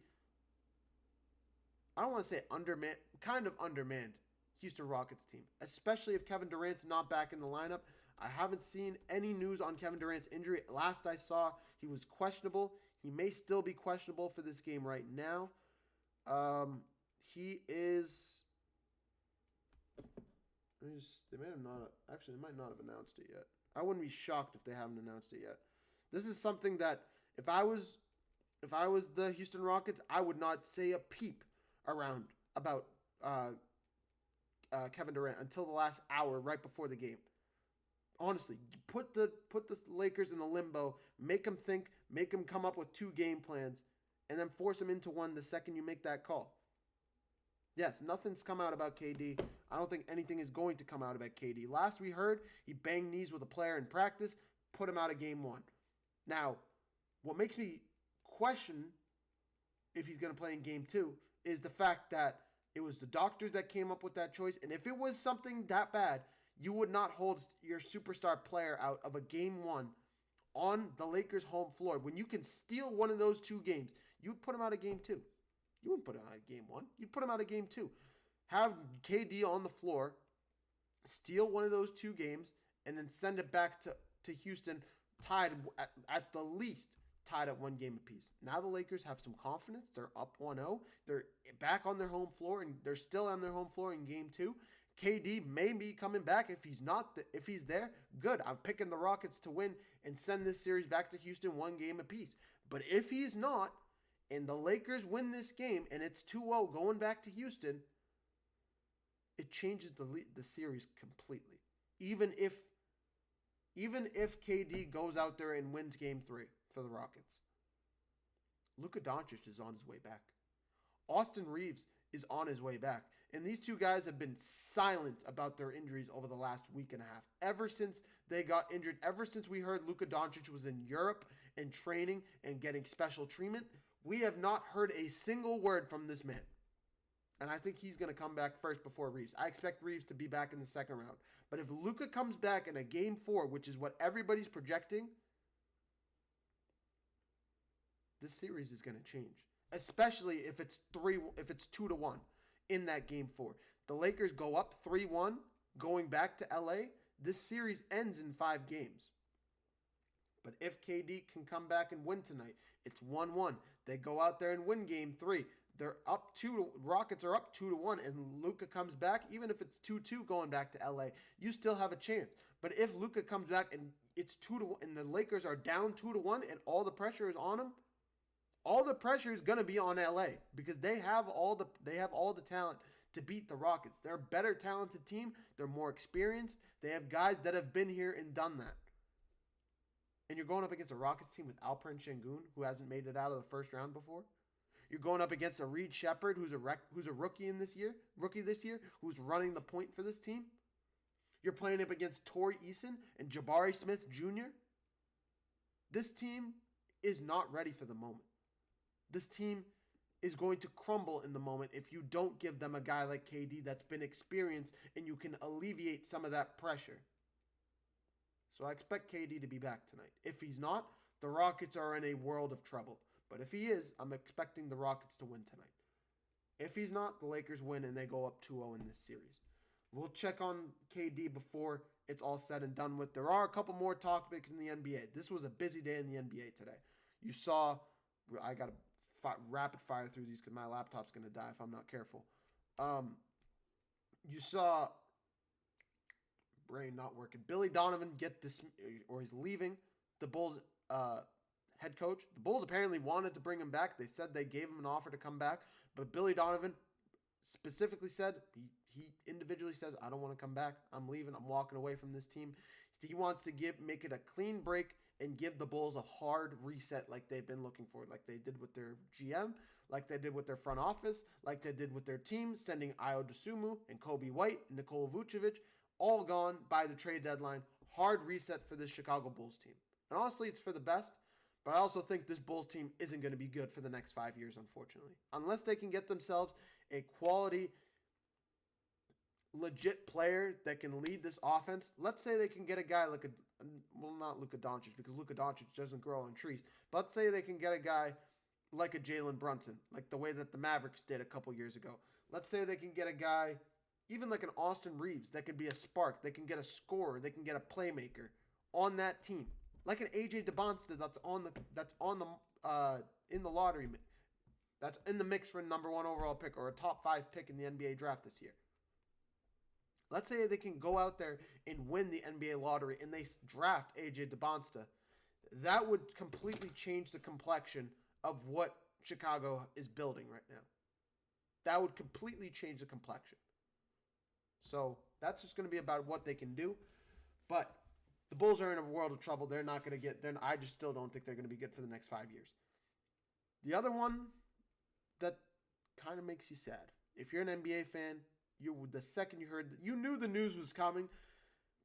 I don't want to say kind of undermanned Houston Rockets team, especially if Kevin Durant's not back in the lineup. I haven't seen any news on Kevin Durant's injury. Last I saw, he was questionable. He may still be questionable for this game right now. He is... They might not have announced it yet. I wouldn't be shocked if they haven't announced it yet. This is something that if I was the Houston Rockets, I would not say a peep around about Kevin Durant until the last hour right before the game. Honestly, put the Lakers in the limbo, make them think, make them come up with 2 game plans, and then force them into one the second you make that call. Yes, nothing's come out about KD. I don't think anything is going to come out about KD. Last we heard, he banged knees with a player in practice, put him out of Game 1. Now, what makes me question if he's going to play in Game 2 is the fact that it was the doctors that came up with that choice. And if it was something that bad, you would not hold your superstar player out of a Game 1 on the Lakers' home floor. When you can steal one of those 2 games, you would put him out of Game 2. You wouldn't put him out of Game 1. You'd put him out of Game 2. Have KD on the floor, steal one of those 2 games, and then send it back to Houston tied at the least tied at 1 game apiece. Now the Lakers have some confidence. They're up 1-0. They're back on their home floor, and they're still on their home floor in Game 2. KD may be coming back. If he's there, good. I'm picking the Rockets to win and send this series back to Houston 1 game apiece. But if he's not, and the Lakers win this game, and it's 2-0 going back to Houston, it changes the series completely. Even if KD goes out there and wins Game 3 for the Rockets, Luka Doncic is on his way back. Austin Reeves is on his way back. And these 2 guys have been silent about their injuries over the last week and a half. Ever since they got injured, ever since we heard Luka Doncic was in Europe and training and getting special treatment, we have not heard a single word from this man. And I think he's going to come back first before Reeves. I expect Reeves to be back in the second round. But if Luka comes back in a Game 4, which is what everybody's projecting, this series is going to change. Especially if it's 2-1 in that Game 4. The Lakers go up 3-1 going back to LA. This series ends in 5 games. But if KD can come back and win tonight, it's 1-1. They go out there and win Game 3. They're up 2. Rockets are up 2-1, and Luka comes back. Even if it's 2-2 going back to LA, you still have a chance. But if Luka comes back and it's 2-1, and the Lakers are down 2-1, and all the pressure is on them, all the pressure is going to be on LA because they have all the talent to beat the Rockets. They're a better talented team. They're more experienced. They have guys that have been here and done that. And you're going up against a Rockets team with Alperen Şengün, who hasn't made it out of the first round before. You're going up against a Reed Shepherd, who's a rookie this year, who's running the point for this team. You're playing up against Torrey Eason and Jabari Smith Jr. This team is not ready for the moment. This team is going to crumble in the moment if you don't give them a guy like KD that's been experienced and you can alleviate some of that pressure. So I expect KD to be back tonight. If he's not, the Rockets are in a world of trouble. But if he is, I'm expecting the Rockets to win tonight. If he's not, the Lakers win and they go up 2-0 in this series. We'll check on KD before it's all said and done with. There are a couple more topics in the NBA. This was a busy day in the NBA today. You saw, I got to rapid fire through these because my laptop's going to die if I'm not careful. You saw, brain not working, Billy Donovan he's leaving the Bulls head coach. The Bulls apparently wanted to bring him back. They said they gave him an offer to come back, but Billy Donovan specifically said, he individually says, I don't want to come back. I'm leaving. I'm walking away from this team. He wants to make it a clean break and give the Bulls a hard reset like they've been looking for, like they did with their GM, like they did with their front office, like they did with their team, sending Ayo Dosunmu and Kobe White and Nikola Vucevic, all gone by the trade deadline. Hard reset for this Chicago Bulls team. And honestly, it's for the best, but I also think this Bulls team isn't going to be good for the next 5 years, unfortunately. Unless they can get themselves a quality, legit player that can lead this offense. Let's say they can get a guy like not Luka Doncic, because Luka Doncic doesn't grow on trees. But let's say they can get a guy like a Jalen Brunson, like the way that the Mavericks did a couple years ago. Let's say they can get a guy, even like an Austin Reeves, that can be a spark. They can get a scorer. They can get a playmaker on that team, like an AJ DeBonsta in the lottery, that's in the mix for a number 1 overall pick or a top 5 pick in the NBA draft this year. Let's say they can go out there and win the NBA lottery and they draft AJ DeBonsta. That would completely change the complexion of what Chicago is building right now. That would completely change the complexion. So that's just going to be about what they can do. But the Bulls are in a world of trouble. They're not going to get. I just still don't think they're going to be good for the next 5 years. The other one that kind of makes you sad. If you're an NBA fan, the second you heard, you knew the news was coming,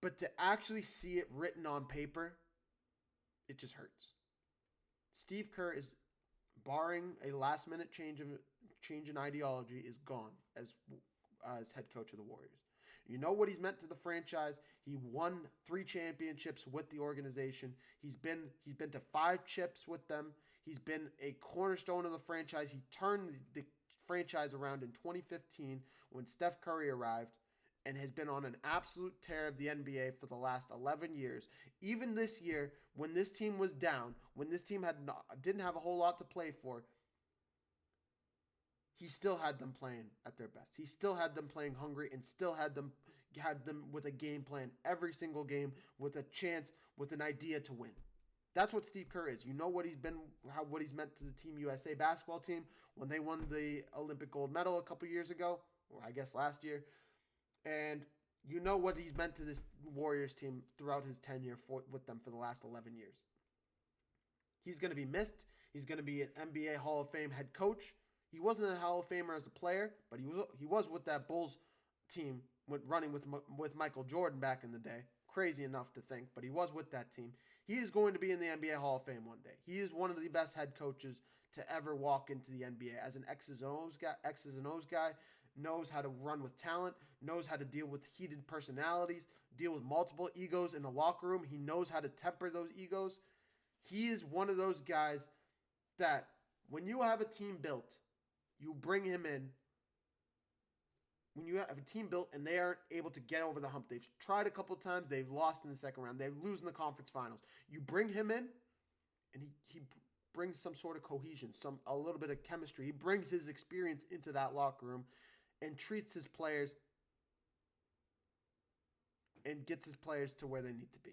but to actually see it written on paper, it just hurts. Steve Kerr is, barring a last-minute change in ideology, is gone as head coach of the Warriors. You know what he's meant to the franchise. He won 3 championships with the organization. He's been to 5 chips with them. He's been a cornerstone of the franchise. He turned the franchise around in 2015 when Steph Curry arrived and has been on an absolute tear of the NBA for the last 11 years. Even this year, when this team was down, when this team didn't have a whole lot to play for, he still had them playing at their best. He still had them playing hungry and still had them with a game plan every single game, with a chance, with an idea to win. That's what Steve Kerr is. You know what he's meant to the Team USA basketball team when they won the Olympic gold medal a couple years ago, or I guess last year. And you know what he's meant to this Warriors team throughout his tenure with them for the last 11 years. He's going to be missed. He's going to be an NBA Hall of Fame head coach. He wasn't a Hall of Famer as a player, but he was with that Bulls team running with Michael Jordan back in the day. Crazy enough to think, but he was with that team. He is going to be in the NBA Hall of Fame one day. He is one of the best head coaches to ever walk into the NBA. As an X's and O's guy, knows how to run with talent, knows how to deal with heated personalities, deal with multiple egos in the locker room. He knows how to temper those egos. He is one of those guys that when you have a team built, you bring him in. When you have a team built and they aren't able to get over the hump, they've tried a couple of times, they've lost in the second round, they lose in the conference finals. You bring him in, and he brings some sort of cohesion, a little bit of chemistry. He brings his experience into that locker room and treats his players and gets his players to where they need to be.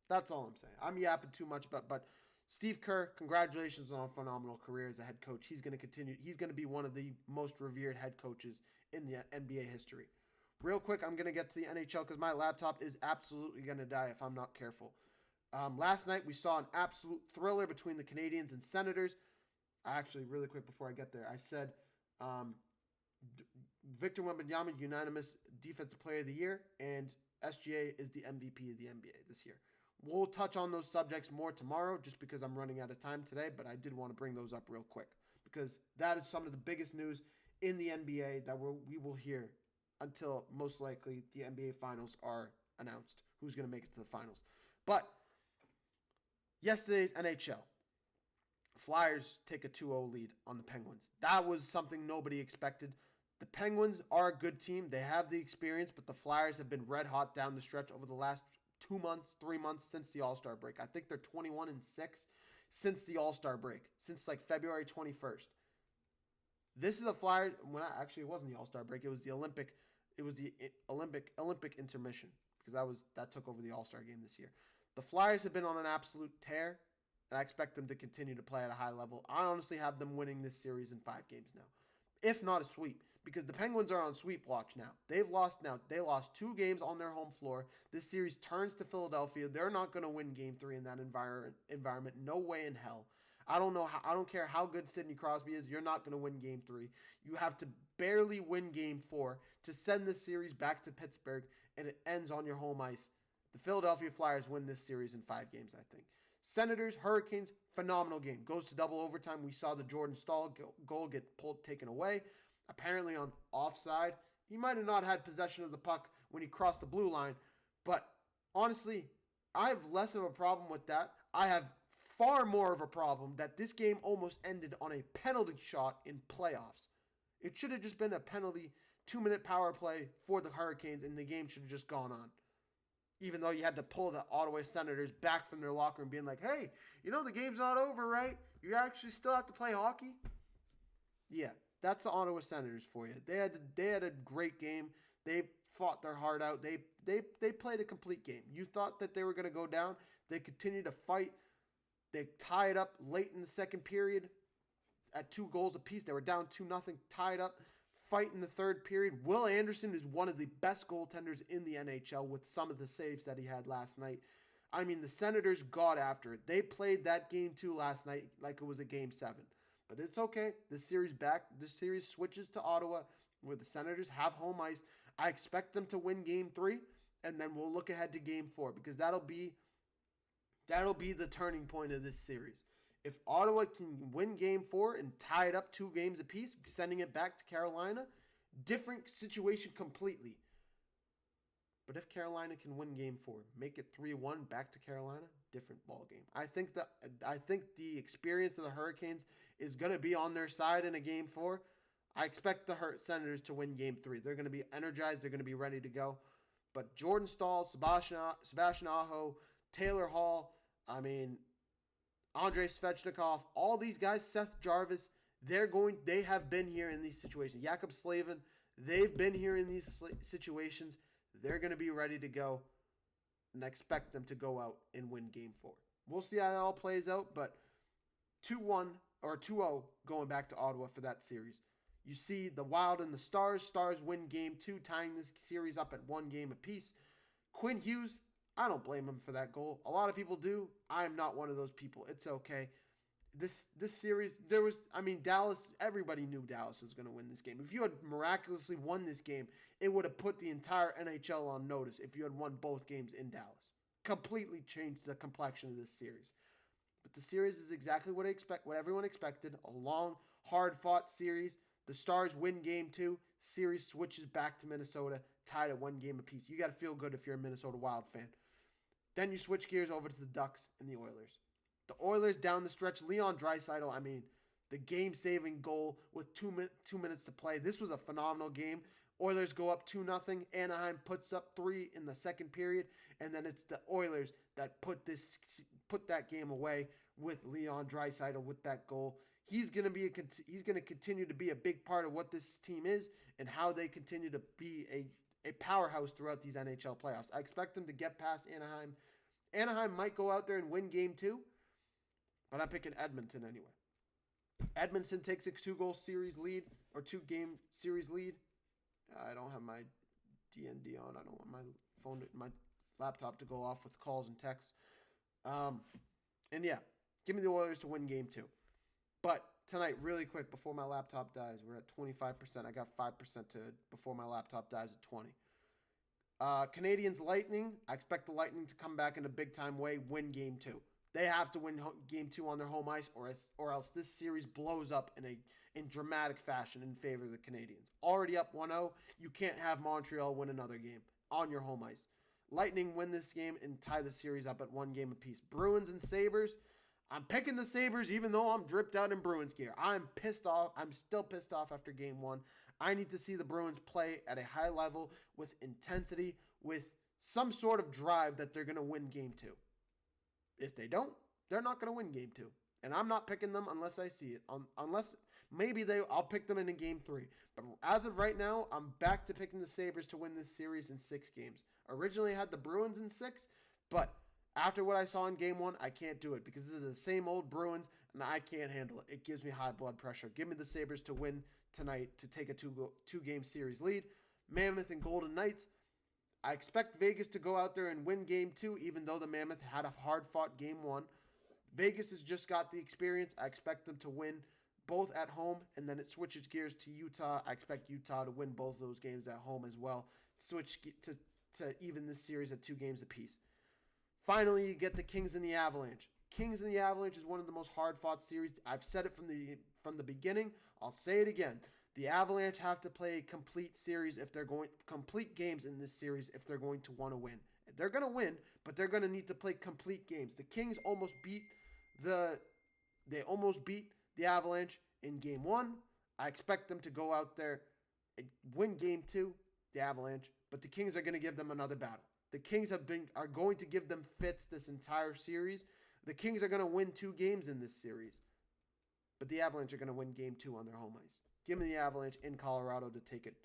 That's all I'm saying. I'm yapping too much, but Steve Kerr, congratulations on a phenomenal career as a head coach. He's going to continue. He's going to be one of the most revered head coaches in the NBA history. Real quick, I'm going to get to the NHL because my laptop is absolutely going to die if I'm not careful. Last night, we saw an absolute thriller between the Canadiens and Senators. Actually, really quick before I get there, I said Victor Wembanyama, unanimous Defensive Player of the Year, and SGA is the MVP of the NBA this year. We'll touch on those subjects more tomorrow just because I'm running out of time today, but I did want to bring those up real quick because that is some of the biggest news in the NBA that we will hear until most likely the NBA Finals are announced, who's going to make it to the Finals. But yesterday's NHL, Flyers take a 2-0 lead on the Penguins. That was something nobody expected. The Penguins are a good team. They have the experience, but the Flyers have been red hot down the stretch over the last 2 months, 3 months since the All-Star break. I think they're 21-6 since the All-Star break, since like February 21st. This is a Flyers. Actually, it wasn't the All-Star break. It was the Olympic intermission because that took over the All-Star game this year. The Flyers have been on an absolute tear, and I expect them to continue to play at a high level. I honestly have them winning this series in 5 games now, if not a sweep, because the Penguins are on sweep watch now. They lost 2 games on their home floor. This series turns to Philadelphia. They're not going to win Game 3 in that environment. No way in hell. I don't care how good Sidney Crosby is. You're not going to win Game 3. You have to barely win Game 4 to send this series back to Pittsburgh, and it ends on your home ice. The Philadelphia Flyers win this series in 5 games, I think. Senators, Hurricanes, phenomenal game. Goes to double overtime. We saw the Jordan Staal goal get taken away. Apparently on offside. He might have not had possession of the puck when he crossed the blue line. But honestly, I have less of a problem with that. I have far more of a problem that this game almost ended on a penalty shot in playoffs. It should have just been a penalty 2-minute power play for the Hurricanes, and the game should have just gone on. Even though you had to pull the Ottawa Senators back from their locker room being like, hey, the game's not over, right? You actually still have to play hockey? Yeah, that's the Ottawa Senators for you. They had a great game. They fought their heart out. They played a complete game. You thought that they were going to go down. They continued to fight. They tied up late in the second period at 2 goals apiece. They were down 2-0, tied up. Fight in the third period. Will Anderson is one of the best goaltenders in the NHL with some of the saves that he had last night. I mean, the Senators got after it. They played that game 2 last night like it was a game 7. But it's okay. This series switches to Ottawa where the Senators have home ice. I expect them to win game 3, and then we'll look ahead to game 4 because that'll be the turning point of this series. If Ottawa can win Game 4 and tie it up 2 games apiece, sending it back to Carolina, different situation completely. But if Carolina can win Game 4, make it 3-1 back to Carolina, different ball game. I think the experience of the Hurricanes is going to be on their side in a Game 4. I expect the Senators to win Game 3. They're going to be energized. They're going to be ready to go. But Jordan Staal, Sebastian Aho, Taylor Hall, Andrei Svechnikov, all these guys, Seth Jarvis, they have been here in these situations. Jakob Slavin, they've been here in these situations. They're going to be ready to go, and I expect them to go out and win Game 4. We'll see how that all plays out, but 2-1 or 2-0 going back to Ottawa for that series. You see the Wild and the Stars. Stars win Game 2, tying this series up at 1 game apiece. Quinn Hughes, I don't blame him for that goal. A lot of people do. I am not one of those people. It's okay. This series, Dallas, everybody knew Dallas was going to win this game. If you had miraculously won this game, it would have put the entire NHL on notice if you had won both games in Dallas. Completely changed the complexion of this series. But the series is exactly what everyone expected. A long, hard-fought series. The Stars win Game 2. Series switches back to Minnesota, tied at 1 game apiece. You got to feel good if you're a Minnesota Wild fan. Then you switch gears over to the Ducks and the Oilers. The Oilers down the stretch, Leon Draisaitl, the game-saving goal with 2 minutes to play. This was a phenomenal game. Oilers go up 2-0. Anaheim puts up 3 in the second period, and then it's the Oilers that put that game away with Leon Draisaitl with that goal. He's going to continue to be a big part of what this team is and how they continue to be a powerhouse throughout these NHL playoffs. I expect them to get past Anaheim. Anaheim might go out there and win Game 2, but I'm picking Edmonton anyway. Edmonton takes a 2-goal series lead or 2-game series lead. I don't have my DND on. I don't want my laptop to go off with calls and texts. And yeah, give me the Oilers to win game 2. But tonight, really quick, before my laptop dies, we're at 25%. I got 5% to before my laptop dies at 20. Canadians Lightning. I expect the Lightning to come back in a big time way, win game 2. They have to win game 2 on their home ice, or else this series blows up in dramatic fashion in favor of the Canadians. Already up 1-0, you can't have Montreal win another game on your home ice. Lightning win this game and tie the series up at 1 game apiece. Bruins and Sabres. I'm picking the Sabres even though I'm dripped out in Bruins gear. I'm pissed off. I'm still pissed off after game 1. I need to see the Bruins play at a high level with intensity, with some sort of drive that they're going to win game 2. If they don't, they're not going to win game 2. And I'm not picking them unless I see it. Unless maybe I'll pick them in game 3. But as of right now, I'm back to picking the Sabres to win this series in 6 games. Originally I had the Bruins in 6, but after what I saw in game 1, I can't do it because this is the same old Bruins and I can't handle it. It gives me high blood pressure. Give me the Sabres to win tonight to take a 2-game series lead. Mammoth and Golden Knights. I expect Vegas to go out there and win game 2, even though the Mammoth had a hard-fought game 1. Vegas has just got the experience. I expect them to win both at home, and then it switches gears to Utah. I expect Utah to win both those games at home as well. Switch to even this series at 2 games apiece. Finally, you get the Kings and the Avalanche. Kings and the Avalanche is one of the most hard-fought series. I've said it from the beginning. I'll say it again. The Avalanche have to play a complete series if they're going complete games in this series if they're going to want to win. They're going to win, but they're going to need to play complete games. The Kings almost beat the Avalanche in game 1. I expect them to go out there and win game 2, the Avalanche, but the Kings are going to give them another battle. The Kings are going to give them fits this entire series. The Kings are going to win 2 games in this series, but the Avalanche are going to win game 2 on their home ice. Give me the Avalanche in Colorado to take it.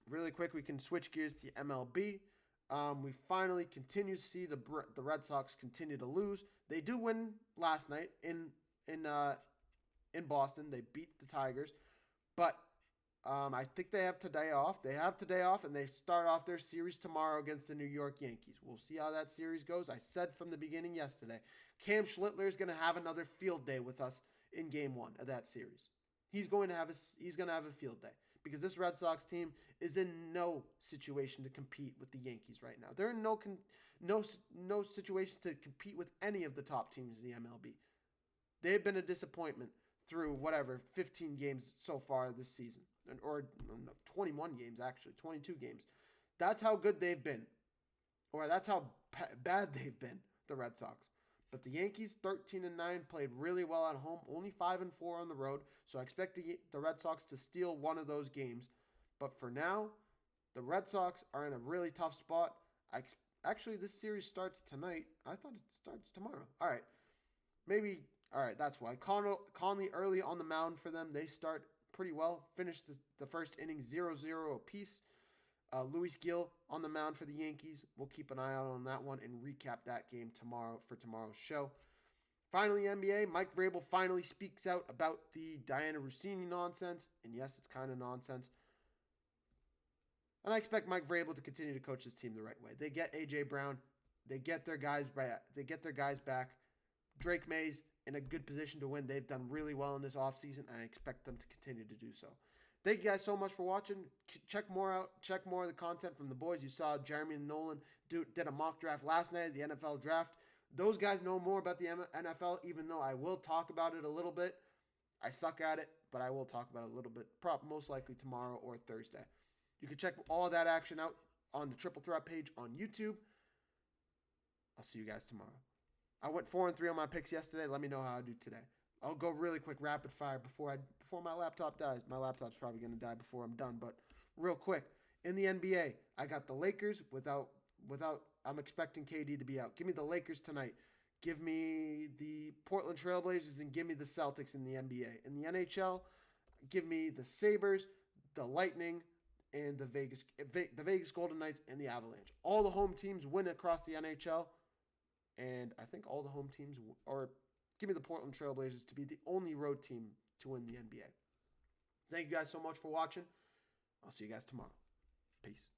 Really quick, we can switch gears to MLB. We finally continue to see the Red Sox continue to lose. They do win last night in Boston. They beat the Tigers, but I think they have today off. They have today off, and they start off their series tomorrow against the New York Yankees. We'll see how that series goes. I said from the beginning yesterday, Cam Schlittler is going to have another field day with us in game 1 of that series. He's going to have a field day because this Red Sox team is in no situation to compete with the Yankees right now. They're in no situation to compete with any of the top teams in the MLB. They've been a disappointment through 15 games so far this season, or 21 games actually, 22 games. That's how good they've been, or that's how bad they've been, the Red Sox. But the Yankees, 13-9, played really well at home, only 5-4 on the road. So I expect the Red Sox to steal one of those games. But for now, the Red Sox are in a really tough spot. Actually, this series starts tonight. I thought it starts tomorrow. All right, that's why. Conley early on the mound for them. They start pretty well. Finished the first inning 0-0 apiece. Luis Gil on the mound for the Yankees. We'll keep an eye out on that one and recap that game tomorrow for tomorrow's show. Finally, NBA, Mike Vrabel finally speaks out about the Diana Russini nonsense. And yes, it's kind of nonsense. And I expect Mike Vrabel to continue to coach his team the right way. They get A.J. Brown. They get their guys back. Drake May's in a good position to win. They've done really well in this offseason, and I expect them to continue to do so. Thank you guys so much for watching. Check more of the content from the boys. You saw Jeremy and Nolan did a mock draft last night at the NFL draft. Those guys know more about the NFL, even though I will talk about it a little bit. I suck at it, but I will talk about it a little bit, most likely tomorrow or Thursday. You can check all of that action out on the Triple Threat page on YouTube. I'll see you guys tomorrow. I went 4-3 on my picks yesterday. Let me know how I do today. I'll go really quick, rapid fire before my laptop dies. My laptop's probably going to die before I'm done, but real quick. In the NBA, I got the Lakers without I'm expecting KD to be out. Give me the Lakers tonight. Give me the Portland Trailblazers and give me the Celtics in the NBA. In the NHL, give me the Sabres, the Lightning, and the Vegas Golden Knights and the Avalanche. All the home teams win across the NHL. and I think all the home teams, or give me the Portland Trailblazers to be the only road team to win the NBA. Thank you guys so much for watching. I'll see you guys tomorrow. Peace.